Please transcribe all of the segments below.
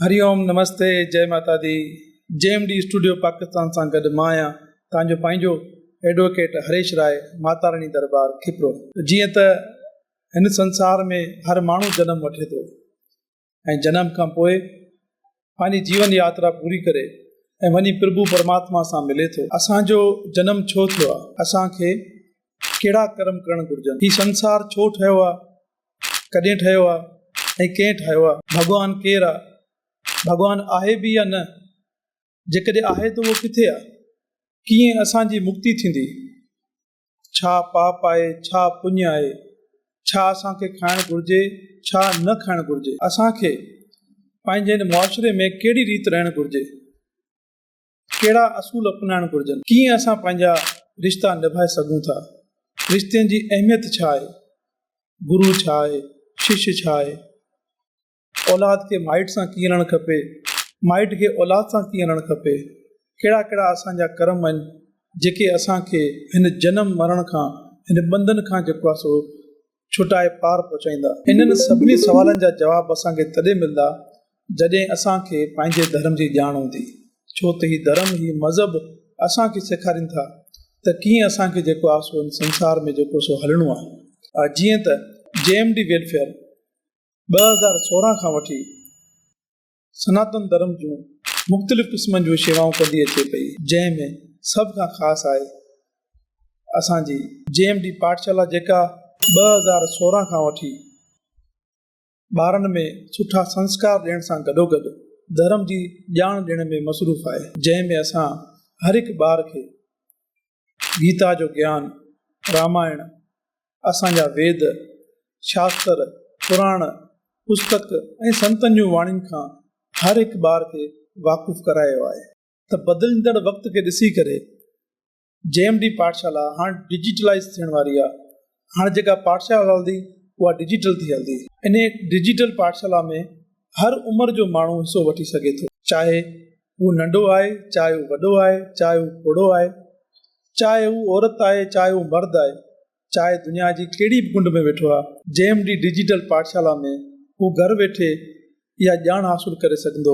हरिओम, नमस्ते, जय माता दी। JMD studio Pakistan सां गॾु मां आहियां तव्हांजो पंहिंजो एडवोकेट हरेश राय, माता रानी दरबार खिपरो। जीअं त हिन संसार में हर माण्हू जनम वठे थो ऐं जनम खां पोइ पंहिंजी जीवन यात्रा पूरी करे ऐं वञी प्रभु परमात्मा सां मिले थो। असांजो जनम छो थियो आहे, असांखे कहिड़ा कर्म करणु घुरिजनि, हीउ संसार छो ठहियो आहे, कॾहिं ठहियो आहे ऐं कंहिं ठाहियो आहे, भॻवानु केरु आहे, भॻवानु आहे बि या न, जेकॾहिं आहे त उहो किथे आहे, कीअं असांजी मुक्ति थींदी, छा पाप आहे, छा पुण्य आहे, छा असांखे खाइणु घुरिजे, छा न खाइणु घुरिजे, असांखे पंहिंजे हिन मुआशिरे में कहिड़ी रीति रहणु घुरिजे, कहिड़ा असूल अपनाइणु घुरिजनि, कीअं असां पंहिंजा रिश्ता निभाए सघूं था, रिश्तनि जी अहमियत छा आहे, गुरु छा आहे, शिष्य छा आहे, औलाद खे माइट सां कीअं हलणु खपे, माइट खे औलाद सां कीअं हलणु खपे, कहिड़ा कहिड़ा असांजा कर्म आहिनि जेके असांखे हिन जनम मरण खां, हिन बंधन खां जेको आहे सो छुटाए पार पहुचाईंदा। इन्हनि सभिनी सवालनि जा जवाब असांखे तॾहिं मिलंदा जॾहिं असांखे पंहिंजे धर्म जी ॼाण हूंदी, छो त हीउ धर्म, हीउ मज़हब असांखे सेखारीनि था त कीअं असांखे जेको आहे सो संसार में जेको सो हलणो आहे। जीअं त JMD वेलफेयर 2016 खां वठी सनातन धर्म जूं मुख़्तलिफ़ क़िस्मनि जूं शेवाऊं कंदी अचे पई, जंहिंमें सभ खां ख़ासि आहे असांजी JMD पाठशाला, जेका 2016 खां वठी ॿारनि में सुठा संस्कार ॾियण सां गॾोगॾु धर्म जी ॼाण ॾियण में मसरूफ़ आहे, जंहिंमें असां हर हिकु ॿार खे गीता जो ज्ञान, रामायण, असांजा वेद, शास्त्र, पुराण, पुस्तक ऐं संतनि जूं वाणियुनि खां हर हिकु ॿार खे वाक़ुफ़ु करायो आहे। त बदिलंदड़ वक़्त खे ॾिसी करे JMD पाठशाला हाणे डिजिटलाइज़ थियण वारी आहे। हाणे जेका पाठशाला हलंदी उहा डिजिटल थी हलंदी। इन डिजिटल पाठशाला में हर उमिरि जो माण्हू हिसो वठी सघे थो, चाहे उहो नंढो आहे, चाहे उहो वॾो आहे, चाहे उहो बूढ़ो आहे, चाहे उहो औरत आहे, चाहे उहो मर्द आहे, चाहे दुनिया जी कहिड़ी बि कुंड में वेठो आहे, JMD डिजिटल पाठशाला में हू घर वेठे इहा ॼाण हासिलु करे सघंदो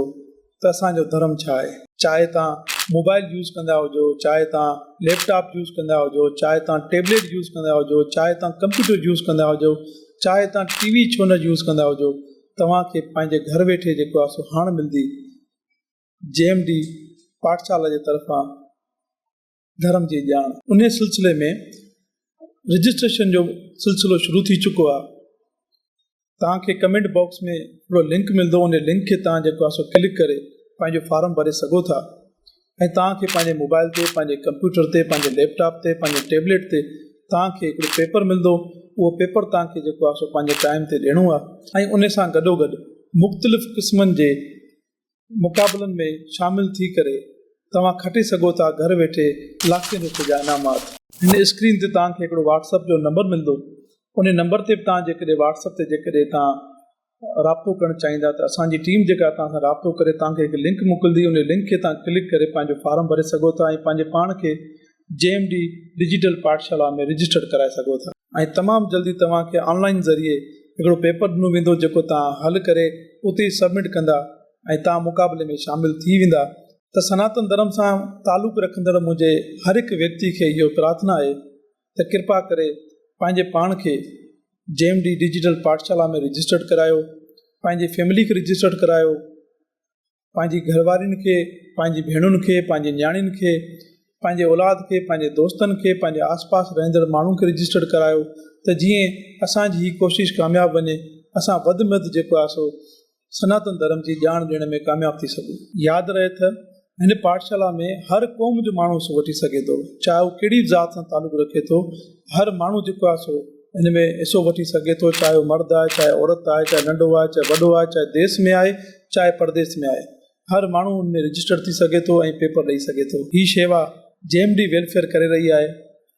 त असांजो धर्म छा आहे। चाहे तव्हां मोबाइल यूज़ कंदा हुजो, चाहे तव्हां लैपटॉप यूज़ कंदा हुजो, चाहे तव्हां टैबलेट यूज़ कंदा हुजो, चाहे तव्हां कंप्यूटर यूज़ कंदा हुजो, चाहे तव्हां TV छो न यूज़ कंदा हुजो, तव्हांखे पंहिंजे घर वेठे जेको आहे सो हाणे मिलंदी JMD पाठशाला जे तरफ़ां धर्म जी ॼाण। उन सिलसिले में रजिस्ट्रेशन जो सिलसिलो शुरू थी चुको आहे। तव्हांखे कमेंट बॉक्स में हिकिड़ो लिंक मिलंदो, उन लिंक खे तव्हां जेको आहे सो क्लिक करे पंहिंजो फॉर्म भरे सघो था ऐं तव्हांखे पंहिंजे मोबाइल ते, पंहिंजे कंप्यूटर ते, पंहिंजे लैपटॉप ते, पंहिंजे टैबलेट ते तव्हांखे हिकिड़ो पेपर मिलंदो। उहो पेपर तव्हांखे जेको आहे सो पंहिंजे टाइम ते ॾियणो आहे ऐं उन सां गॾोगॾु मुख़्तलिफ़ क़िस्मनि जे मुक़ाबलनि में शामिलु थी करे तव्हां खटे सघो था घर वेठे लाखनि रुपए जा इनामात। हिन स्क्रीन ते तव्हांखे हिकिड़ो WhatsApp जो नंबर मिलंदो, उन नंबर ते तव्हां जेकॾहिं WhatsApp ते जेकॾहिं तव्हां राब्तो करणु चाहींदा त असांजी टीम जेका तव्हां सां राब्तो करे तव्हांखे हिकु लिंक मोकिलींदी, उन लिंक खे तव्हां क्लिक करे पंहिंजो फॉर्म भरे सघो था ऐं पंहिंजे पाण खे JMD डिजिटल पाठशाला में रजिस्टर कराए सघो था। ऐं तमामु जल्दी तव्हांखे ऑनलाइन ज़रिए हिकिड़ो पेपर ॾिनो वेंदो जेको तव्हां हल करे उते सबमिट कंदा ऐं तव्हां मुक़ाबले में शामिलु थी वेंदा। त सनातन धर्म सां तालुक़ु रखंदड़ मुंहिंजे हर हिकु व्यक्ति खे इहो प्रार्थना आहे त कृपा करे पंहिंजे पाण खे JMD डिजिटल पाठशाला में रजिस्टर्ड करायो, पंहिंजी फैमिली खे रजिस्टर्ड करायो, पंहिंजी घरवारियुनि खे, पंहिंजी भेणुनि खे, पंहिंजी न्याणियुनि खे, पंहिंजे औलाद खे, पंहिंजे दोस्तनि खे, पंहिंजे आसपास रहंदड़ माण्हुनि खे रजिस्टर्ड करायो त जीअं असांजी हीअ कोशिशि कामयाबु वञे, असां वधि में वधि जेको आहे सो सनातन धर्म जी ॼाण ॾियण में कामयाबु थी सघूं। यादि रहे त हिन पाठशाला में हर क़ौम जो माण्हू हिसो वठी सघे थो, चाहे उहो कहिड़ी बि ज़ात सां तालुक़ु रखे थो, हर माण्हू जेको आहे सो हिन में हिसो वठी सघे थो, चाहे उहो मर्द आहे, चाहे औरत आहे, चाहे नंढो आहे, चाहे वॾो आहे, चाहे देश में आहे, चाहे परदेश में आहे, हर माण्हू हुन में रजिस्टर थी सघे थो ऐं पेपर ॾेई सघे थो। हीअ शेवा JMD वेलफेयर करे रही आहे,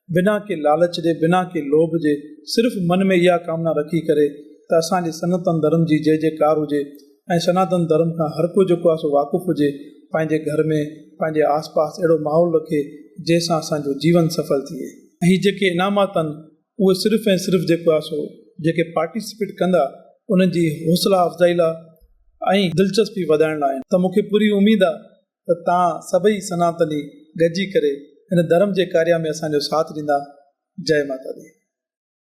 बिना के लालच जे, बिना के लोभ जे, सिर्फ़ु मन में इहा कामना रखी करे त असांजे सनातन धर्म जी जय जयकार हुजे ऐं सनातन धर्म खां हर को जेको आहे सो वाक़ुफ़ु हुजे, पंहिंजे घर में, पंहिंजे आसपास अहिड़ो माहौल रखे जंहिंसां असांजो जीवन सफल थिए। ऐं जेके इनामात आहिनि उहे सिर्फ़ु ऐं सिर्फ़ु जेको आहे सो जेके पार्टिसिपेट कंदा उन्हनि जी हौसला अफ़ज़ाई लाइ ऐं दिलचस्पी वधाइण लाइ आहिनि। त मूंखे पूरी उमेद आहे त तव्हां सभई सनातनी गॾिजी करे हिन धर्म जे कार्य में असांजो साथ ॾींदा। जय माता दी।